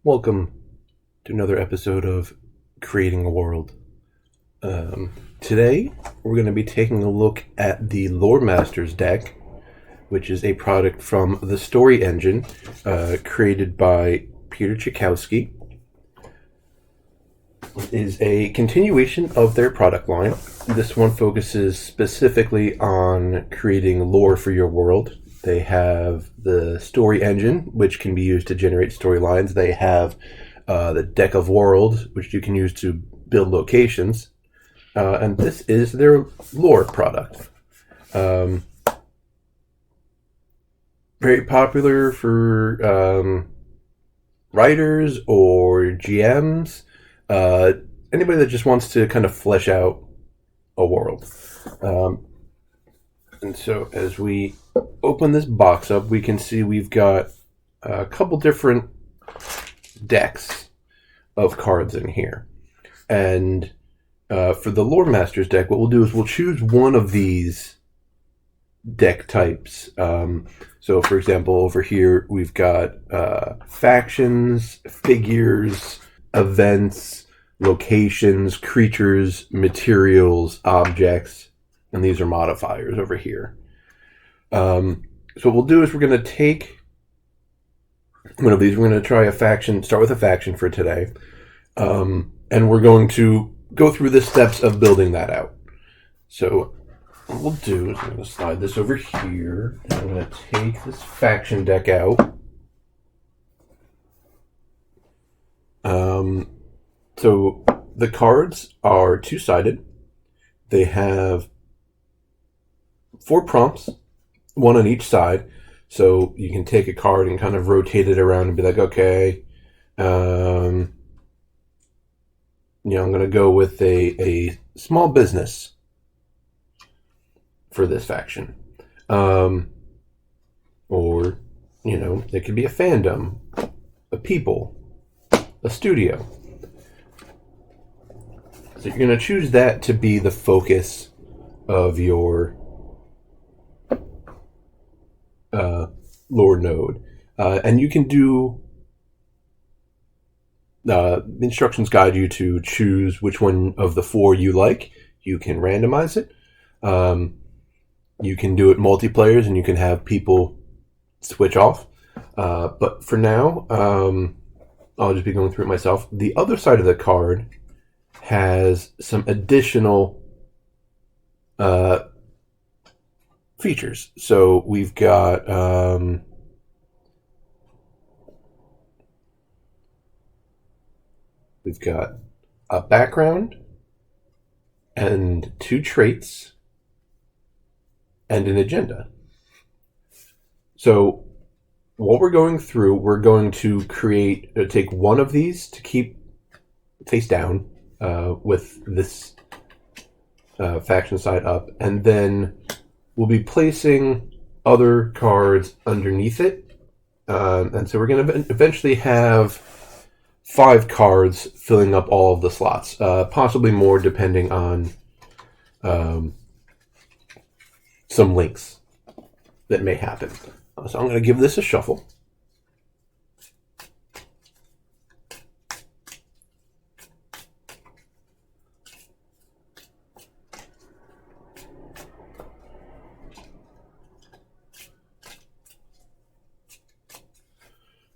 Welcome to another episode of Creating a World. Today, we're going to be taking a look at the Lore Masters deck, which is a product from the Story Engine, created by Peter Chikowski. It is a continuation of their product line. This one focuses specifically on creating lore for your world. They have the Story Engine, which can be used to generate storylines. They have the Deck of Worlds, which you can use to build locations. And this is their lore product. Very popular for writers or GMs. Anybody that just wants to kind of flesh out a world. And so as we open this box up, we can see we've got a couple different decks of cards in here. And for the Lore Masters deck, what we'll do is we'll choose one of these deck types. So for example, over here, we've got factions, figures, events, locations, creatures, materials, objects, and these are modifiers over here. So what we'll do is we're going to take one of these. We're going to try a faction, start with a faction for today. And we're going to go through the steps of building that out. So what we'll do is I'm going to slide this over here. And I'm going to take this faction deck out. So the cards are two-sided. They have 4 prompts, one on each side. So you can take a card and kind of rotate it around and be like, okay, I'm going to go with a small business for this faction. Or, it could be a fandom, a people, a studio. So you're going to choose that to be the focus of your lore node. And you can do... the instructions guide you to choose which one of the 4 you like. You can randomize it. You can do it multiplayers, and you can have people switch off. But for now, I'll just be going through it myself. The other side of the card has some additional features. So we've got a background and 2 traits and an agenda. So what we're going through, we're going to take one of these to keep face down with this faction side up, and then we'll be placing other cards underneath it. And so we're going to eventually have 5 cards filling up all of the slots, possibly more depending on some links that may happen. So I'm going to give this a shuffle.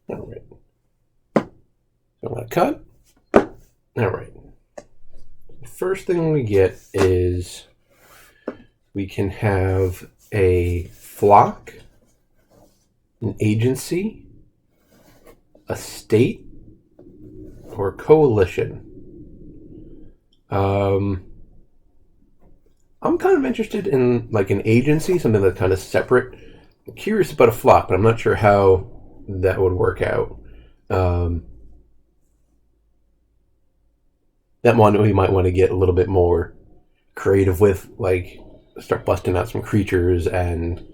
All right. So I'm going to cut. All right. The first thing we get is we can have a flock, an agency, a state, or a coalition. I'm kind of interested in like an agency, something that's kind of separate. I'm curious about a flock, but I'm not sure how that would work out. That one we might want to get a little bit more creative with, like start busting out some creatures and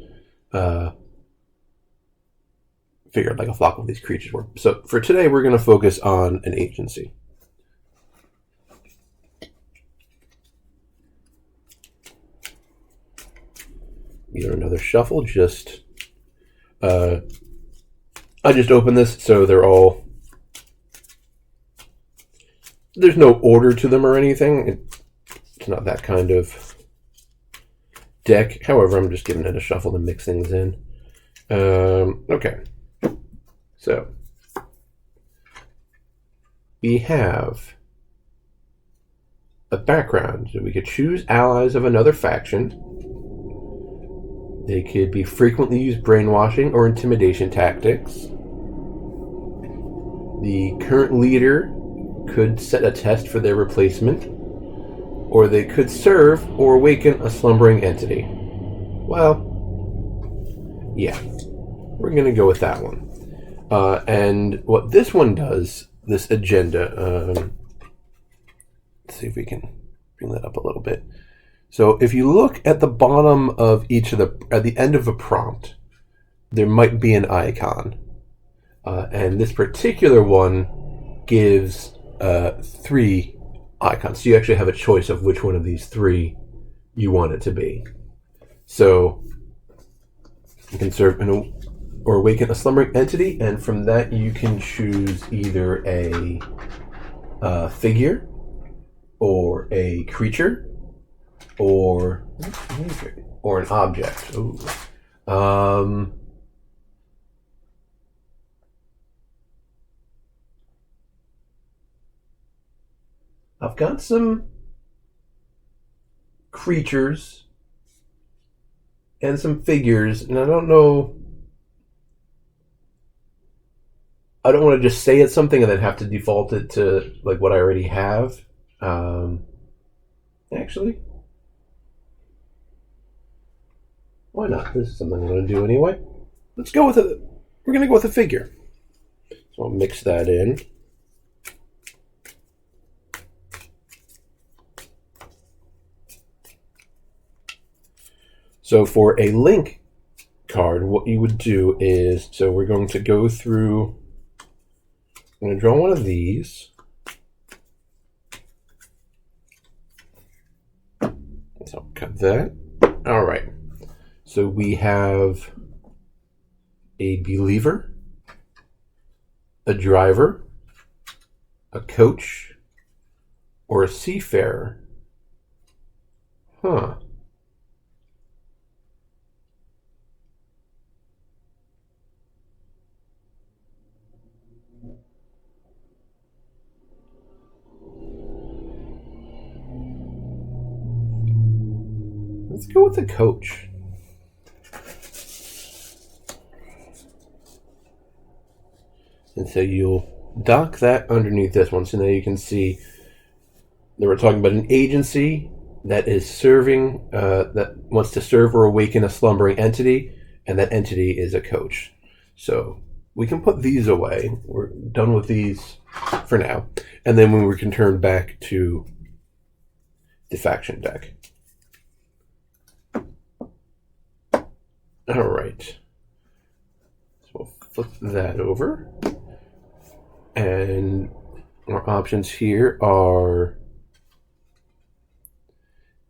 figure out like a flock of these creatures were. So for today, we're going to focus on an agency. Either another shuffle, I just opened this, so they're all there's no order to them or anything. It's not that kind of deck. However, I'm just giving it a shuffle to mix things in. Okay. So we have a background. So we could choose allies of another faction. They could be frequently used brainwashing or intimidation tactics. The current leader could set a test for their replacement, or they could serve or awaken a slumbering entity. Well, yeah, we're going to go with that one. And what this one does, this agenda, let's see if we can bring that up a little bit. So if you look at the bottom of each of at the end of a prompt, there might be an icon. And this particular one gives 3 icons. So you actually have a choice of which one of these 3 you want it to be. So you can serve or awaken a slumbering entity, and from that you can choose either a figure or a creature or an object. Ooh. I've got some creatures and some figures, and I don't know. I don't want to just say it's something and then have to default it to like what I already have. Actually, why not? This is something I'm going to do anyway. Let's go with it. We're going to go with a figure. So I'll mix that in. So for a link card, what you would do is, so we're going to go through, I'm going to draw one of these. So cut that. All right. So we have a believer, a driver, a coach, or a seafarer. Huh. Let's go with the coach. And so you'll dock that underneath this one. So now you can see that we're talking about an agency that is serving, that wants to serve or awaken a slumbering entity, and that entity is a coach. So we can put these away. We're done with these for now. And then when we can turn back to the faction deck. All right. So we'll flip that over. And our options here are,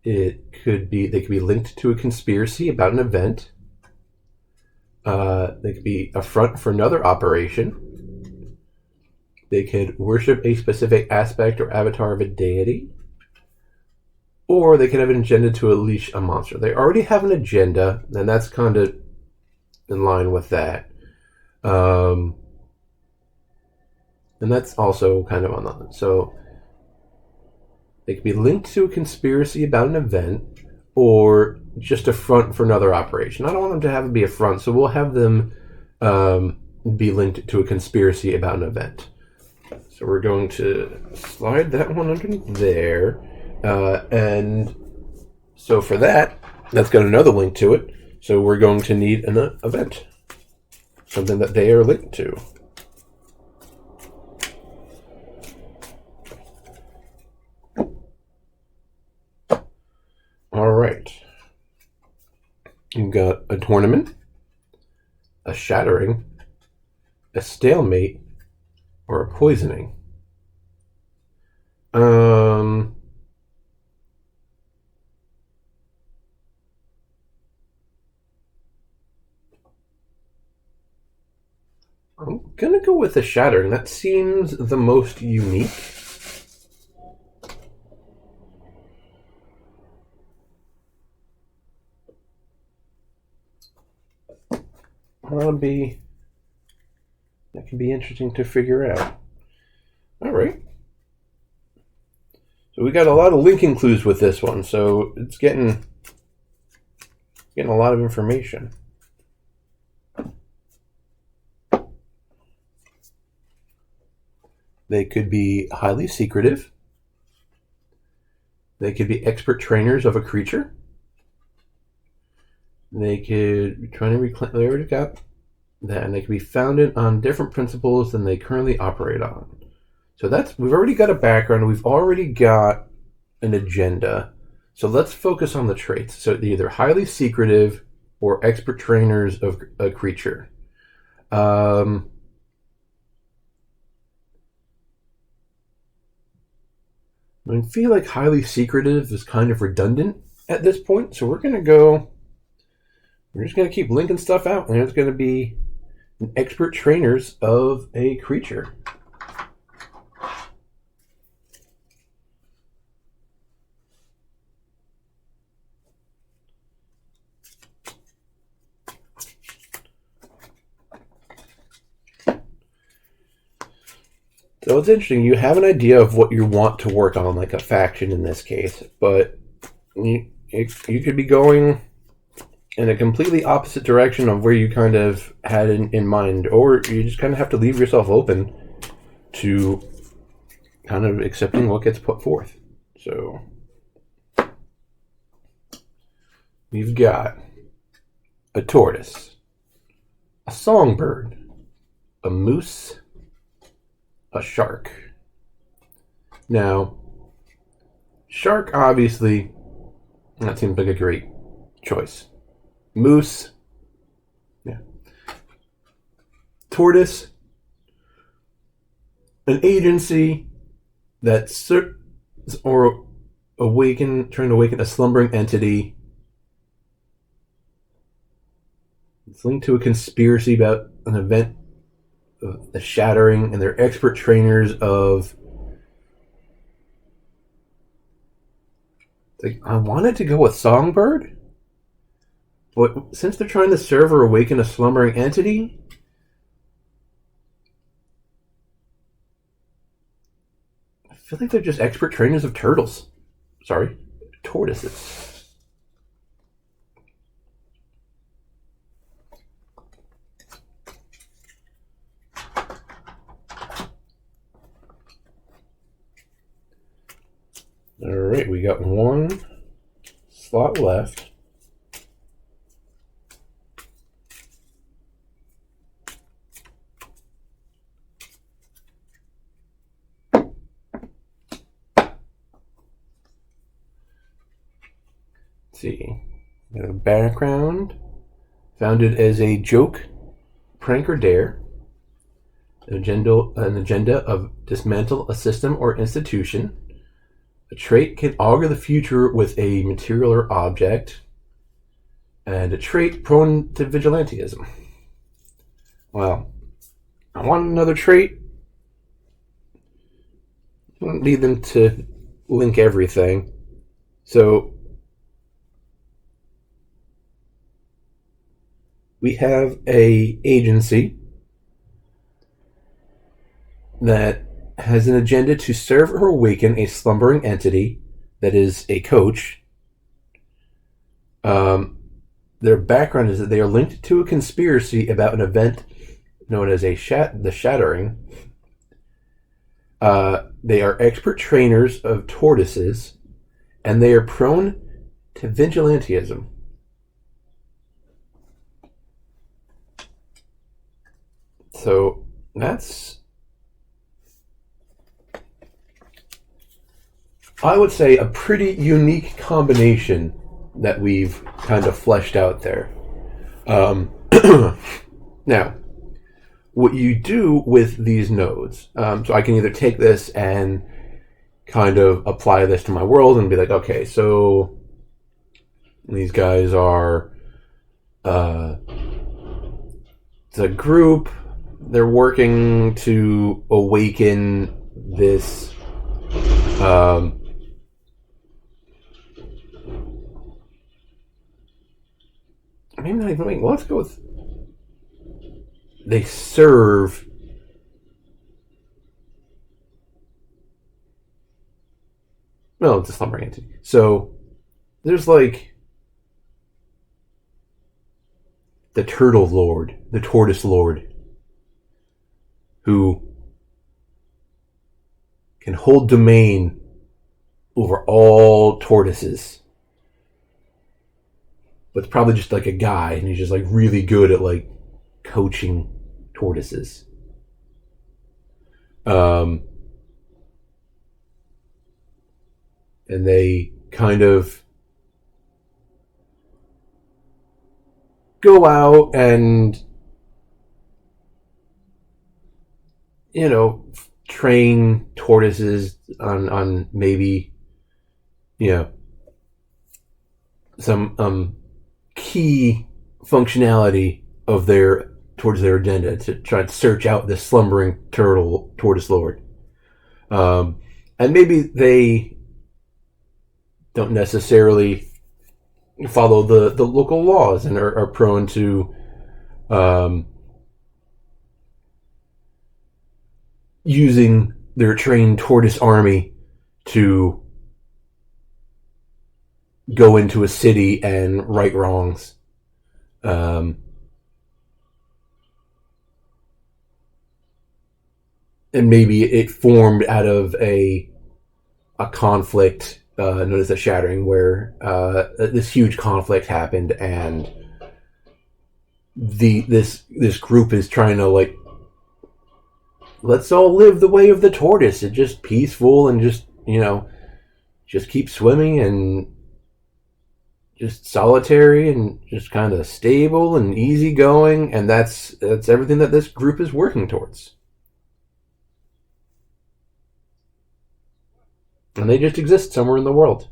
they could be linked to a conspiracy about an event. They could be a front for another operation. They could worship a specific aspect or avatar of a deity. Or they could have an agenda to unleash a monster. They already have an agenda, and that's kind of in line with that. And that's also kind of on the... So they could be linked to a conspiracy about an event, or just a front for another operation. I don't want them to have it be a front, so we'll have them be linked to a conspiracy about an event. So we're going to slide that one underneath there. And so for that's got another link to it. So we're going to need an event. Something that they are linked to. All right. You've got a tournament, a shattering, a stalemate, or a poisoning. I'm gonna go with the shattering. That seems the most unique. that can be interesting to figure out. All right. So we got a lot of linking clues with this one, so it's getting a lot of information. They could be highly secretive. They could be expert trainers of a creature. They could be trying to reclaim. They already got that, and they could be founded on different principles than they currently operate on. So we've already got a background. We've already got an agenda. So let's focus on the traits. So they're either highly secretive or expert trainers of a creature. I feel like highly secretive is kind of redundant at this point, so we're just going to keep linking stuff out, and it's going to be expert trainers of a creature. So it's interesting. You have an idea of what you want to work on, like a faction in this case, but you could be going in a completely opposite direction of where you kind of had in mind, or you just kind of have to leave yourself open to kind of accepting what gets put forth. So we've got a tortoise, a songbird, a moose, a shark. Now, shark, obviously, that seems like a great choice. Moose, yeah. Tortoise, an agency that's trying to awaken a slumbering entity. It's linked to a conspiracy about an event, the shattering, and they're expert trainers of. I wanted to go with songbird, but since they're trying to serve or awaken a slumbering entity, I feel like they're just expert trainers of turtles. Sorry, tortoises. All right, we got one slot left. Let's see. We got a background. Founded as a joke, prank, or dare. An agenda of dismantle a system or institution. A trait can augur the future with a material or object. And a trait prone to vigilantism. Well, I want another trait. I don't need them to link everything. So we have a agency that has an agenda to serve or awaken a slumbering entity that is a coach. Their background is that they are linked to a conspiracy about an event known as the Shattering. They are expert trainers of tortoises, and they are prone to vigilantism. So that's, I would say, a pretty unique combination that we've kind of fleshed out there. Now, what you do with these nodes, so I can either take this and kind of apply this to my world and be like, okay, so these guys are it's a group, they're working to awaken this maybe not even wait. Well, let's go with they serve no, it's a slumbering entity. So there's like the Turtle Lord, the Tortoise Lord, who can hold domain over all tortoises. But it's probably just like a guy, and he's just like really good at like coaching tortoises. And they kind of go out and, you know, train tortoises on maybe, you know, some key functionality of their towards their agenda to try to search out this slumbering tortoise lord. And maybe they don't necessarily follow the local laws and are prone to using their trained tortoise army to go into a city and right wrongs. And maybe it formed out of a conflict known as the Shattering, where this huge conflict happened, and this group is trying to like, let's all live the way of the tortoise. It's just peaceful and just, you know, just keep swimming and just solitary and just kind of stable and easygoing, and that's everything that this group is working towards. And they just exist somewhere in the world.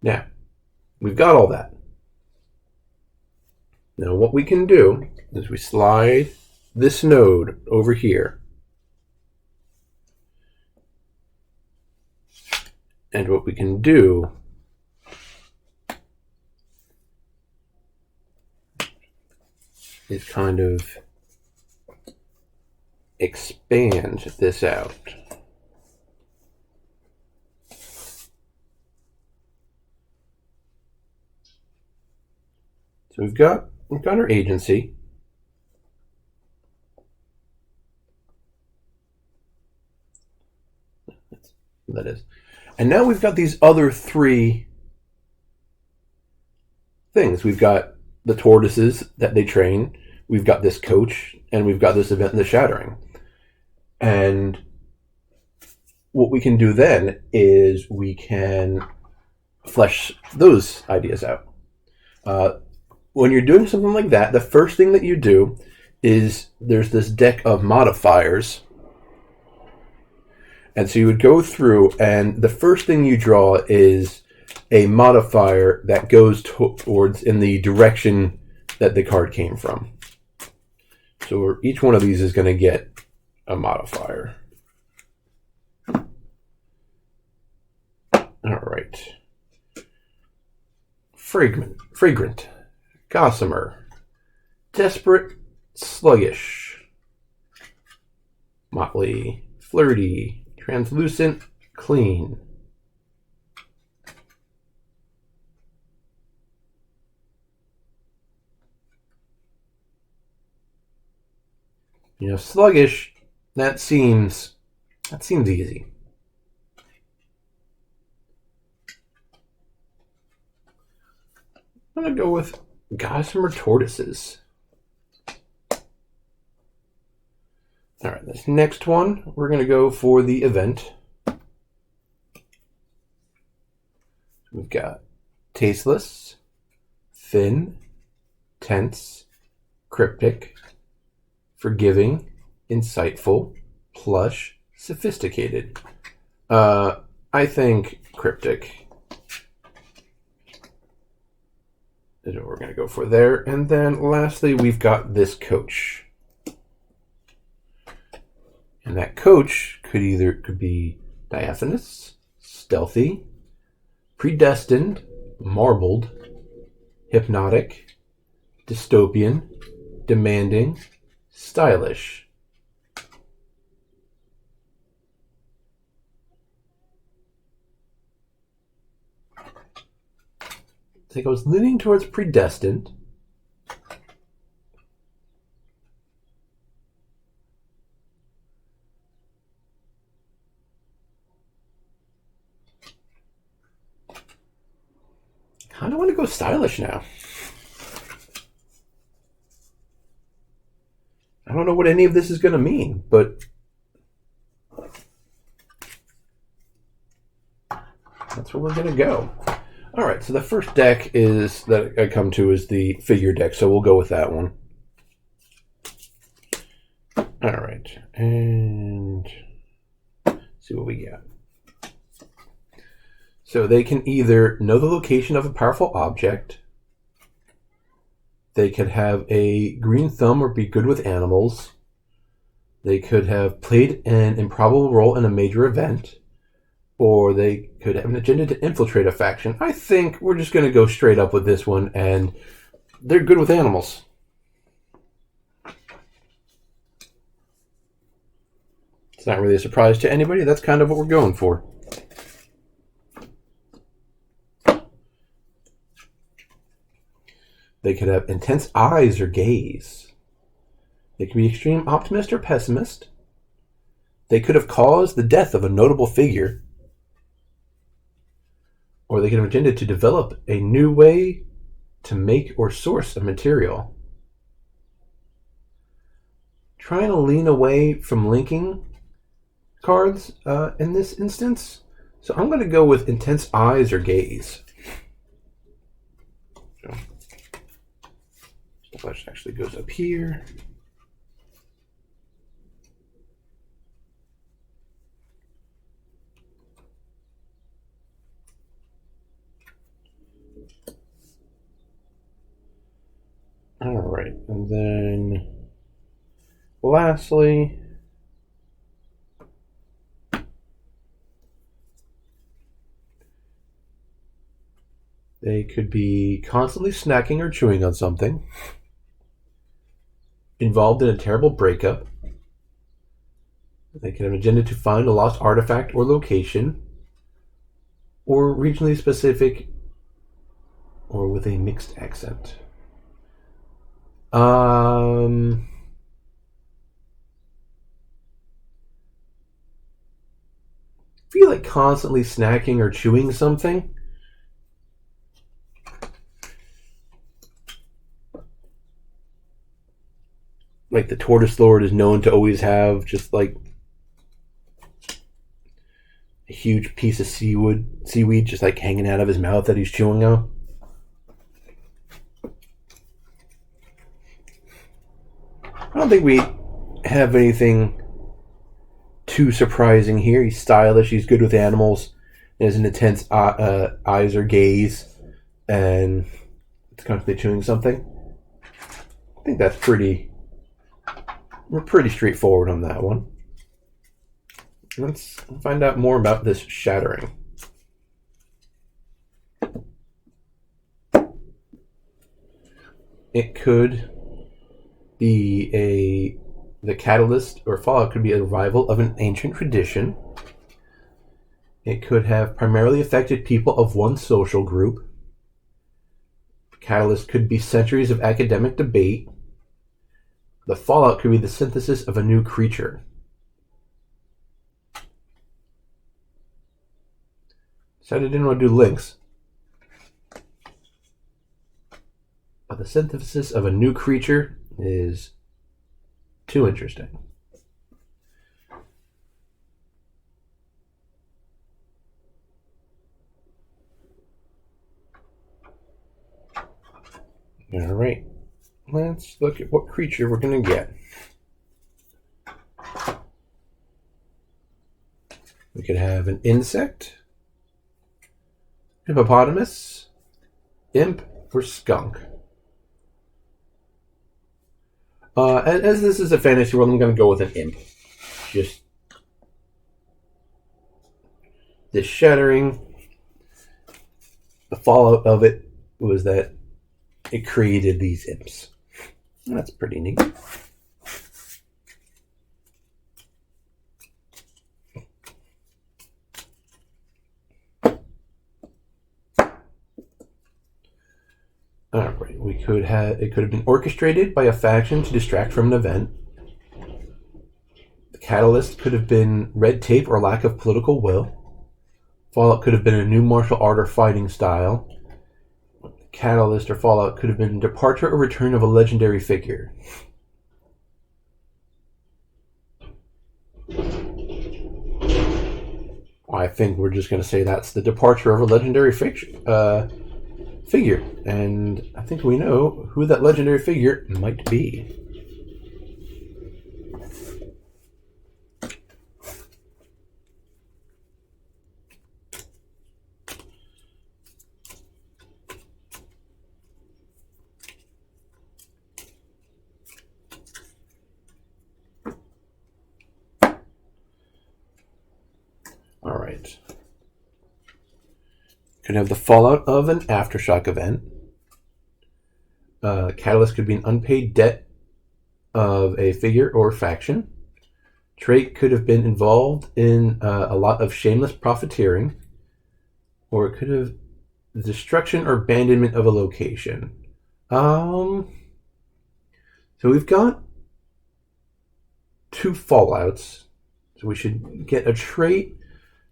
Now, we've got all that. Now what we can do is we slide this node over here. And what we can do is kind of expand this out. So we've got our agency. That is. And now we've got these other three things. We've got the tortoises that they train, we've got this coach, and we've got this event in the Shattering. And what we can do then is we can flesh those ideas out. When you're doing something like that, the first thing that you do is there's this deck of modifiers. And so you would go through, and the first thing you draw is a modifier that goes towards in the direction that the card came from. So each one of these is going to get a modifier. All right. Fragrant. Gossamer. Desperate. Sluggish. Motley. Flirty. Translucent, clean. You know, sluggish, that seems easy. I'm going to go with Gossamer Tortoises. All right, this next one, we're going to go for the event. We've got tasteless, thin, tense, cryptic, forgiving, insightful, plush, sophisticated. I think cryptic is what we're going to go for there. And then lastly, we've got this coach. And that coach could be diaphanous, stealthy, predestined, marbled, hypnotic, dystopian, demanding, stylish. I think I was leaning towards predestined. I kind of want to go stylish now. I don't know what any of this is going to mean, but that's where we're going to go. All right, so the first deck is that I come to is the figure deck, so we'll go with that one. All right, and see what we got. So they can either know the location of a powerful object, they could have a green thumb or be good with animals, they could have played an improbable role in a major event, or they could have an agenda to infiltrate a faction. I think we're just going to go straight up with this one, and they're good with animals. It's not really a surprise to anybody. That's kind of what we're going for. They could have intense eyes or gaze. They could be extreme optimist or pessimist. They could have caused the death of a notable figure. Or they could have intended to develop a new way to make or source a material. Trying to lean away from linking cards in this instance. So I'm going to go with intense eyes or gaze. So, the flesh actually goes up here. All right, and then lastly, they could be constantly snacking or chewing on something, involved in a terrible breakup. They could have an agenda to find a lost artifact or location, or regionally specific, or with a mixed accent. Feel like constantly snacking or chewing something. Like the Tortoise Lord is known to always have just like a huge piece of seaweed just like hanging out of his mouth that he's chewing on. I don't think we have anything too surprising here. He's stylish, he's good with animals, he has an intense eyes or gaze, and it's constantly chewing something. I think that's we're pretty straightforward on that one. Let's find out more about this shattering. It could be the catalyst or fallout could be a revival of an ancient tradition. It could have primarily affected people of one social group. The catalyst could be centuries of academic debate. The fallout could be the synthesis of a new creature. Decided I didn't want to do links. But the synthesis of a new creature is too interesting. All right. Let's look at what creature we're going to get. We could have an insect, hippopotamus, imp, or skunk. As this is a fantasy world, I'm going to go with an imp. Just this shattering, the fallout of it was that it created these imps. That's pretty neat. Alright, it could have been orchestrated by a faction to distract from an event. The catalyst could have been red tape or lack of political will. Fallout could have been a new martial art or fighting style. Catalyst or fallout could have been departure or return of a legendary figure. I think we're just going to say that's the departure of a legendary figure. And I think we know who that legendary figure might be. All right. Could have the fallout of an aftershock event. Catalyst could be an unpaid debt of a figure or faction. Trait could have been involved in a lot of shameless profiteering, or it could have destruction or abandonment of a location. So we've got 2 fallouts. So we should get a trait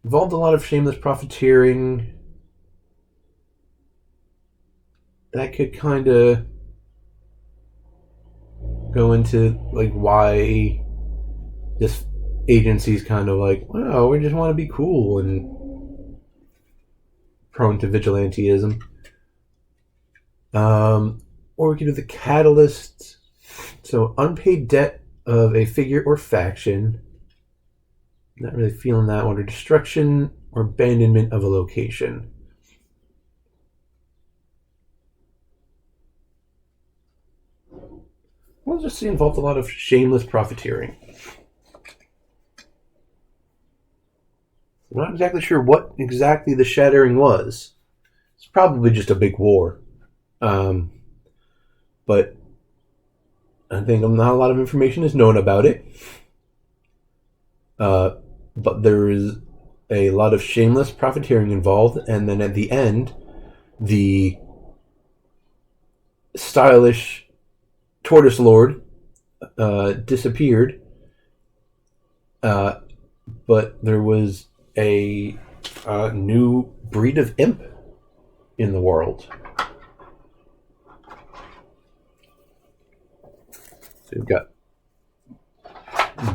involved a lot of shameless profiteering. That could kind of go into like why this agency's kind of like, wow, we just want to be cool and prone to vigilantism. Or we could do the catalyst. So unpaid debt of a figure or faction. Not really feeling that one. Or destruction or abandonment of a location. We'll just see involved a lot of shameless profiteering. I'm not exactly sure what exactly the shattering was. It's probably just a big war. But I think not a lot of information is known about it. But there is a lot of shameless profiteering involved, and then at the end, the stylish Tortoise Lord disappeared, but there was a new breed of imp in the world. So we've got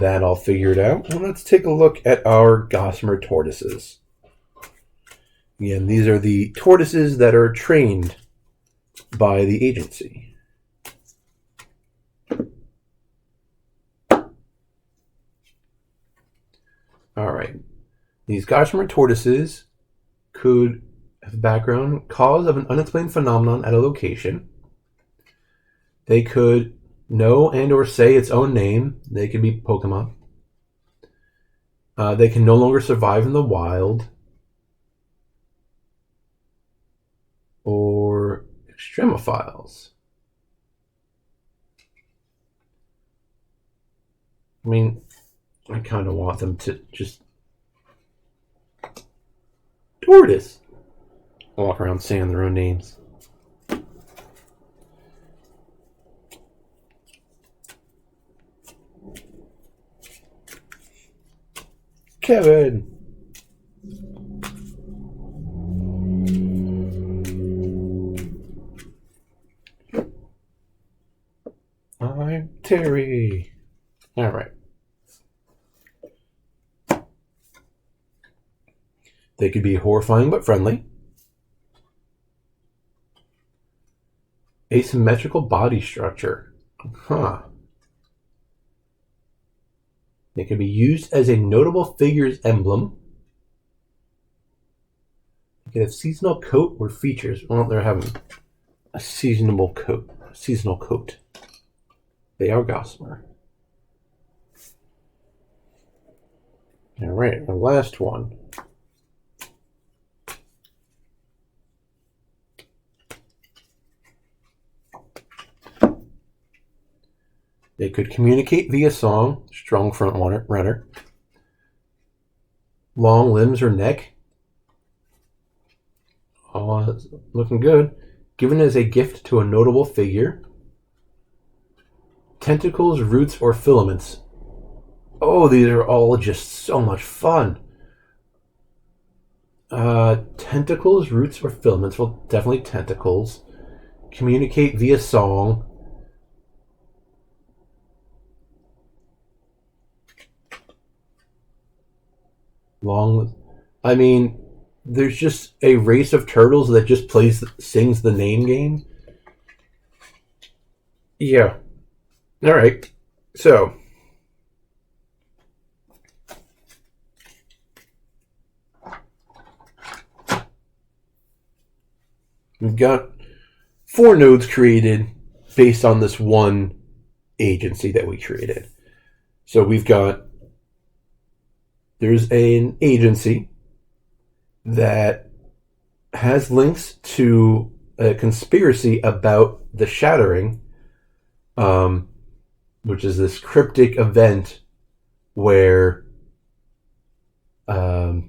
that all figured out. Well, let's take a look at our Gossamer tortoises. Again, these are the tortoises that are trained by the agency. All right. These Gossamer tortoises could have a background cause of an unexplained phenomenon at a location. They could know and or say its own name. They could be Pokemon. They can no longer survive in the wild. Or extremophiles. I mean, I kind of want them to just tortoise walk around saying their own names. Kevin. I'm Terry. All right. They could be horrifying but friendly. Asymmetrical body structure. Huh. They can be used as a notable figure's emblem. They can have seasonal coat or features. Well, they're having a seasonal coat. They are Gossamer. All right, the last one. They could communicate via song, strong front runner, long limbs or neck. Oh, that's looking good. Given as a gift to a notable figure. Tentacles, roots, or filaments. Oh, these are all just so much fun. Tentacles, roots, or filaments. Well, definitely tentacles. Communicate via song. Long. I mean, there's just a race of turtles that just sings the name game. Yeah. All right. So we've got 4 nodes created based on this one agency that we created. So there's an agency that has links to a conspiracy about the Shattering, which is this cryptic event where at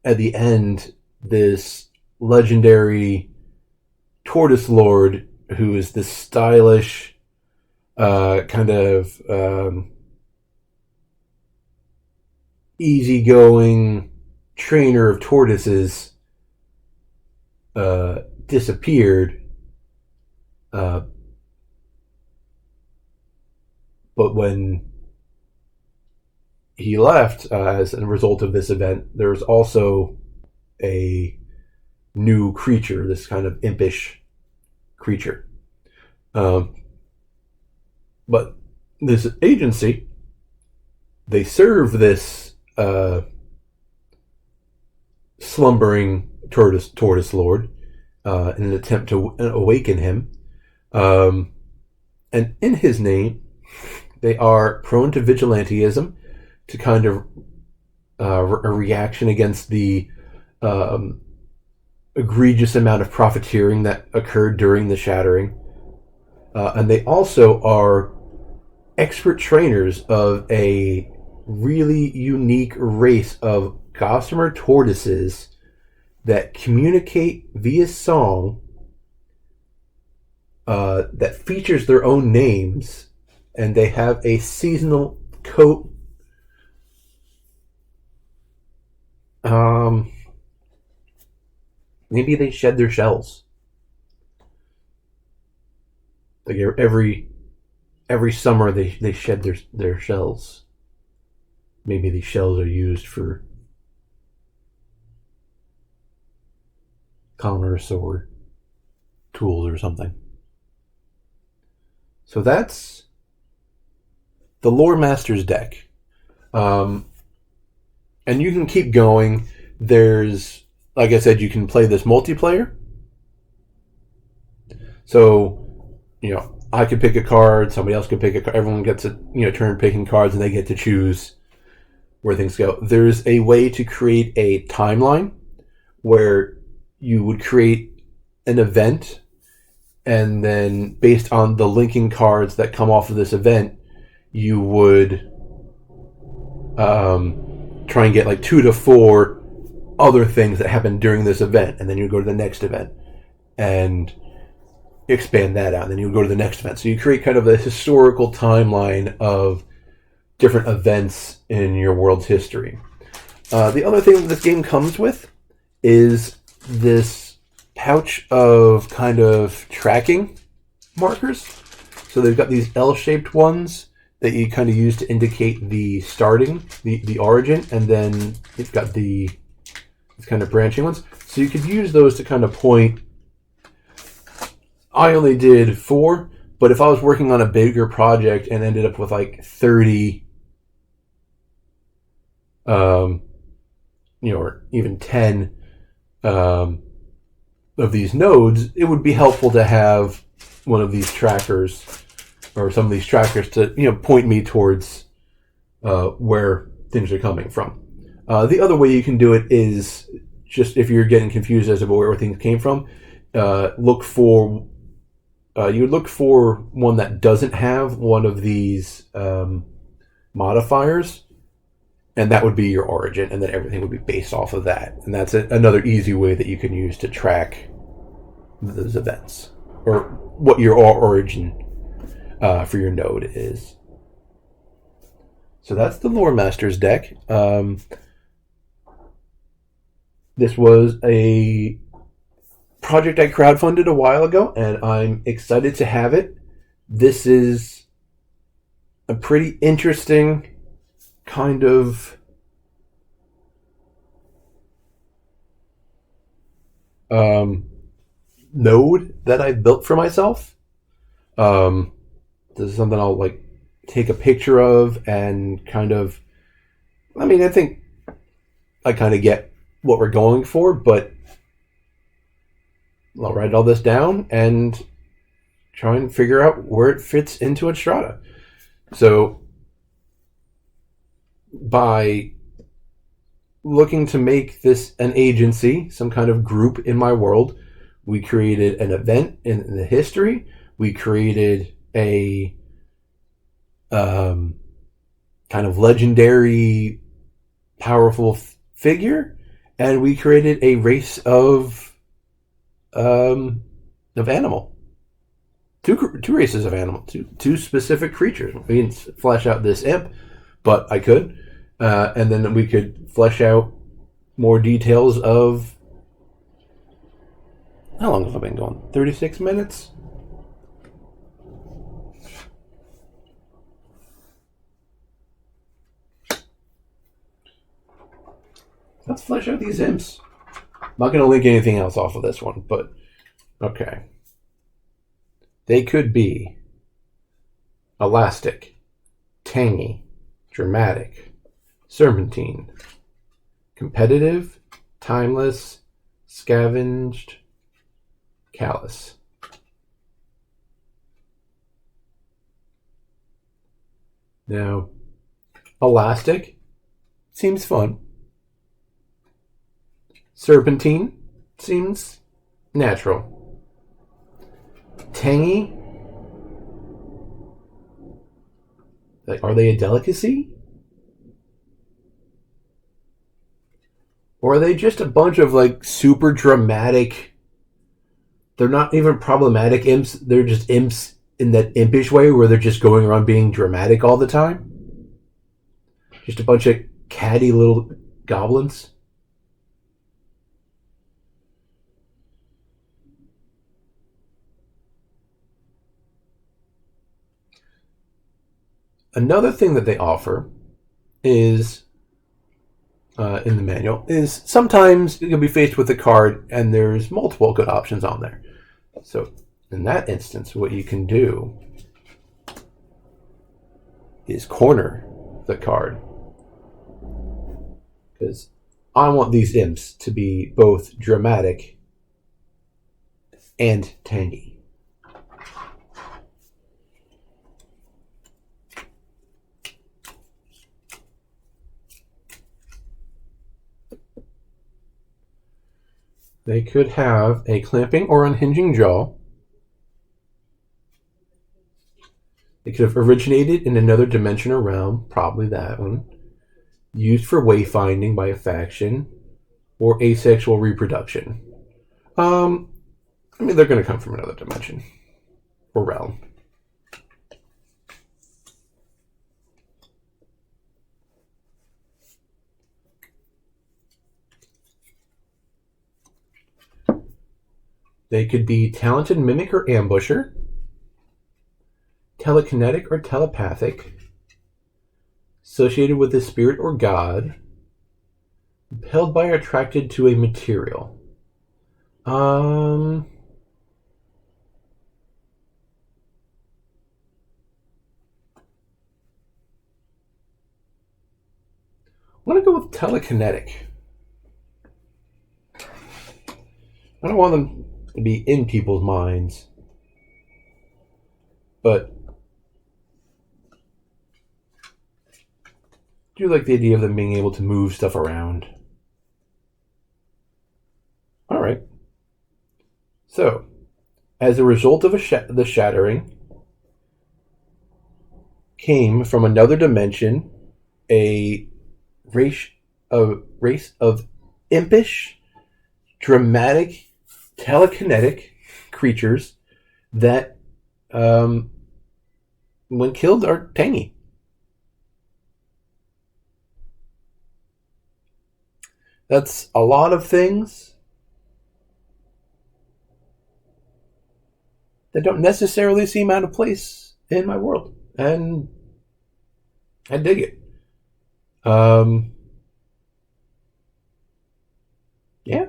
the end, this legendary tortoise lord, who is this stylish kind of easygoing trainer of tortoises, disappeared. But when he left, as a result of this event, there was also a new creature, this kind of impish creature. But this agency, they serve this slumbering tortoise lord in an attempt to awaken him. And in his name, they are prone to vigilantism, to kind of a reaction against the egregious amount of profiteering that occurred during the Shattering. And they also are expert trainers of a really unique race of gossamer tortoises that communicate via song, that features their own names, and they have a seasonal coat. Maybe they shed their shells. Like every summer they shed their shells. Maybe these shells are used for commerce or tools or something. So that's the Lore Masters deck. And you can keep going. There's, like I said, you can play this multiplayer. So, I could pick a card, somebody else could pick a card, everyone gets a turn picking cards, and they get to choose where things go. There's a way to create a timeline where you would create an event, and then based on the linking cards that come off of this event, you would try and get like 2 to 4 other things that happen during this event, and then you go to the next event and expand that out, and then you go to the next event. So you create kind of a historical timeline of different events in your world's history. The other thing that this game comes with is this pouch of kind of tracking markers. So they've got these L-shaped ones that you kind of use to indicate the starting, the origin, and then you've got these kind of branching ones. So you could use those to kind of point. I only did 4, but if I was working on a bigger project and ended up with like 30, or even 10 of these nodes, it would be helpful to have one of these trackers, or some of these trackers, to point me towards where things are coming from. The other way you can do it is just, if you're getting confused as to where things came from, look for you look for one that doesn't have one of these modifiers, and that would be your origin, and then everything would be based off of that. And that's another easy way that you can use to track those events, or what your origin for your node is. So that's the Lore Masters deck. This was a project I crowdfunded a while ago, and I'm excited to have it. This is a pretty interesting kind of node that I built for myself. This is something I'll like take a picture of and kind of, I think I kind of get what we're going for, but I'll write all this down and try and figure out where it fits into Adstrata. So by looking to make this an agency, some kind of group in my world, we created an event in the history. We created a kind of legendary, powerful figure, and we created a race of animal. Two races of animal. Two specific creatures. We didn't flesh out this imp, but I could. And then we could flesh out more details of... How long have I been going? 36 minutes? Let's flesh out these imps. I'm not going to link anything else off of this one, but... Okay. They could be elastic, tangy, dramatic, serpentine, competitive, timeless, scavenged, callous. Now, elastic seems fun. Serpentine seems natural. Tangy? Like, are they a delicacy? Or are they just a bunch of like super dramatic... They're not even problematic imps. They're just imps in that impish way where they're just going around being dramatic all the time. Just a bunch of catty little goblins. Another thing that they offer is, in the manual, is sometimes you'll be faced with a card and there's multiple good options on there. So in that instance, what you can do is corner the card. Because I want these imps to be both dramatic and tangy. They could have a clamping or unhinging jaw. They could have originated in another dimension or realm, probably that one. Used for wayfinding by a faction, or asexual reproduction. They're going to come from another dimension or realm. They could be talented mimic or ambusher, telekinetic or telepathic, associated with a spirit or god, impelled by or attracted to a material. I'm going to go with telekinetic. I don't want them to be in people's minds, but I do like the idea of them being able to move stuff around. Alright. So, As a result of the shattering, came from another dimension a race, race of impish, dramatic, telekinetic creatures that, when killed, are tangy. That's a lot of things that don't necessarily seem out of place in my world, and I dig it. Um, yeah.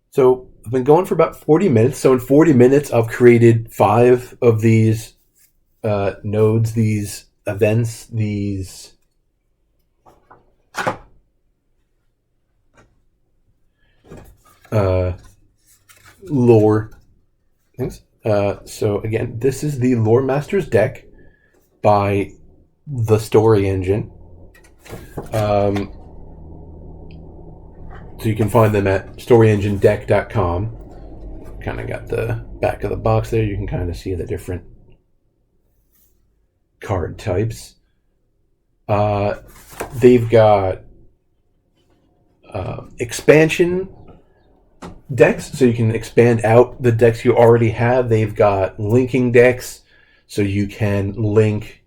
So I've been going for about 40 minutes. So in 40 minutes, I've created 5 of these nodes, these events, these uh, lore things. So again, this is the Lore Masters deck by the Story Engine. So you can find them at storyenginedeck.com. Kind of got the back of the box there. You can kind of see the different card types. They've got expansion decks, so you can expand out the decks you already have. They've got linking decks, so you can link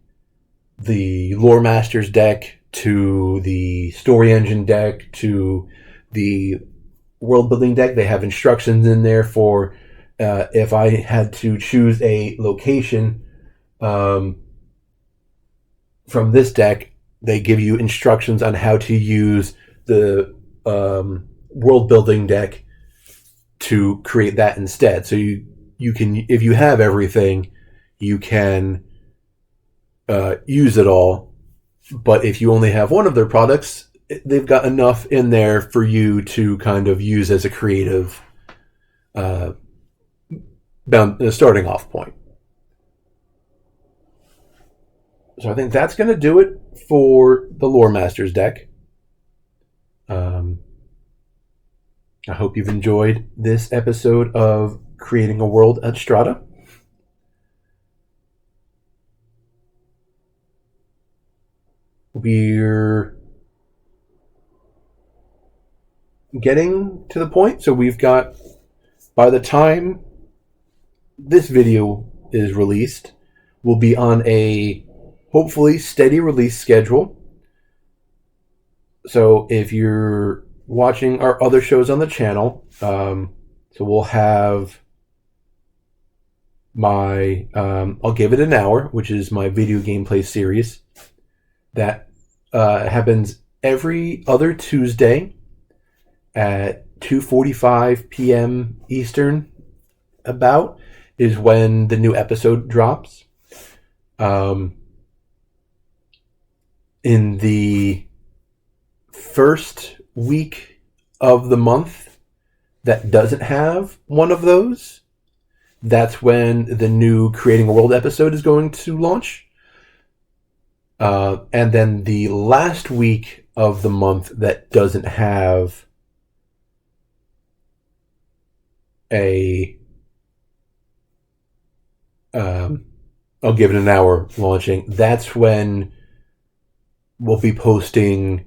the Lore Masters deck to the Story Engine deck to the world building deck. They have instructions in there for if I had to choose a location from this deck, they give you instructions on how to use the world building deck to create that instead. So you can, if you have everything, you can use it all. But if you only have one of their products, they've got enough in there for you to kind of use as a creative starting off point. So I think that's going to do it for the Lore Masters deck. I hope you've enjoyed this episode of Creating a World Adstrata. We're getting to the point, so we've got, by the time this video is released, we'll be on a hopefully steady release schedule. So if you're watching our other shows on the channel, so we'll have my I'll Give It an Hour, which is my video gameplay series that happens every other Tuesday at 2:45 p.m. Eastern. About is when the new episode drops. In the first week of the month that doesn't have one of those, that's when the new Creating a World episode is going to launch. And then the last week of the month that doesn't have I'll Give It an Hour launching, that's when we'll be posting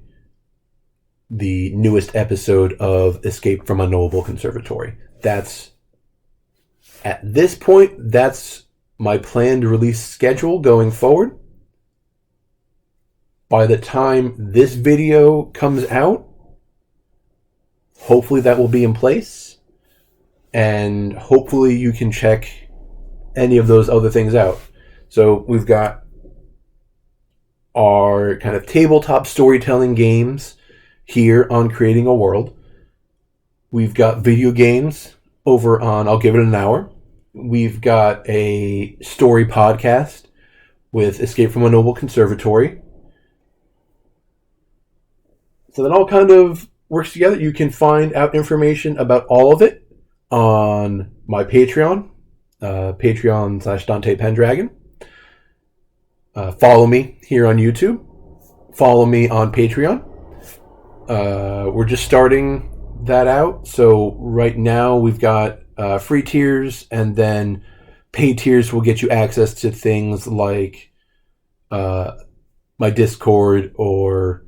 the newest episode of Escape from Unknowable Conservatory. That's, at this point, that's my planned release schedule going forward. By the time this video comes out, hopefully that will be in place, and hopefully you can check any of those other things out. So we've got our kind of tabletop storytelling games here on Creating a World. We've got video games over on I'll Give It an Hour. We've got a story podcast with Escape from Unknowable Conservatory. So that all kind of works together. You can find out information about all of it on my Patreon, Patreon.com/Dante Pendragon. Follow me here on YouTube. Follow me on Patreon. We're just starting that out. So right now we've got free tiers, and then paid tiers will get you access to things like my Discord or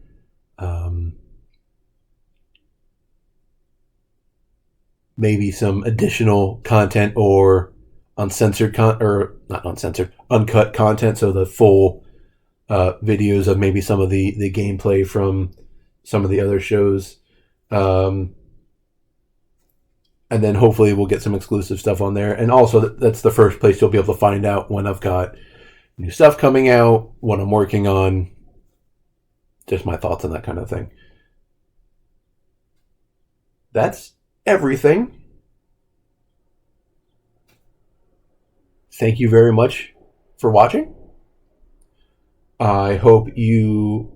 maybe some additional content or or not uncensored, uncut content. So the full videos of maybe some of the gameplay from some of the other shows. And then hopefully we'll get some exclusive stuff on there. And also that's the first place you'll be able to find out when I've got new stuff coming out, what I'm working on, just my thoughts on that kind of thing. That's everything. Thank you very much for watching. I hope you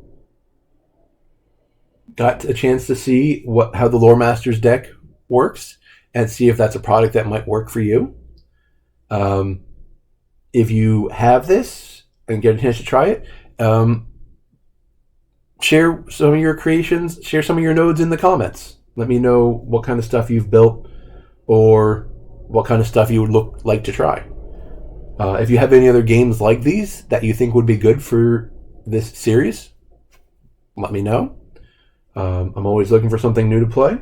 got a chance to see how the Lore Masters deck works and see if that's a product that might work for you. If you have this and get a chance to try it, share some of your creations, share some of your nodes in the comments. Let me know what kind of stuff you've built or what kind of stuff you would like to try. If you have any other games like these that you think would be good for this series, let me know. I'm always looking for something new to play.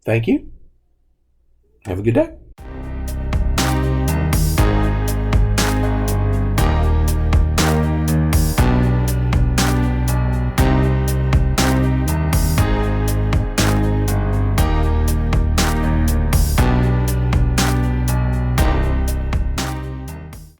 Thank you. Have a good day.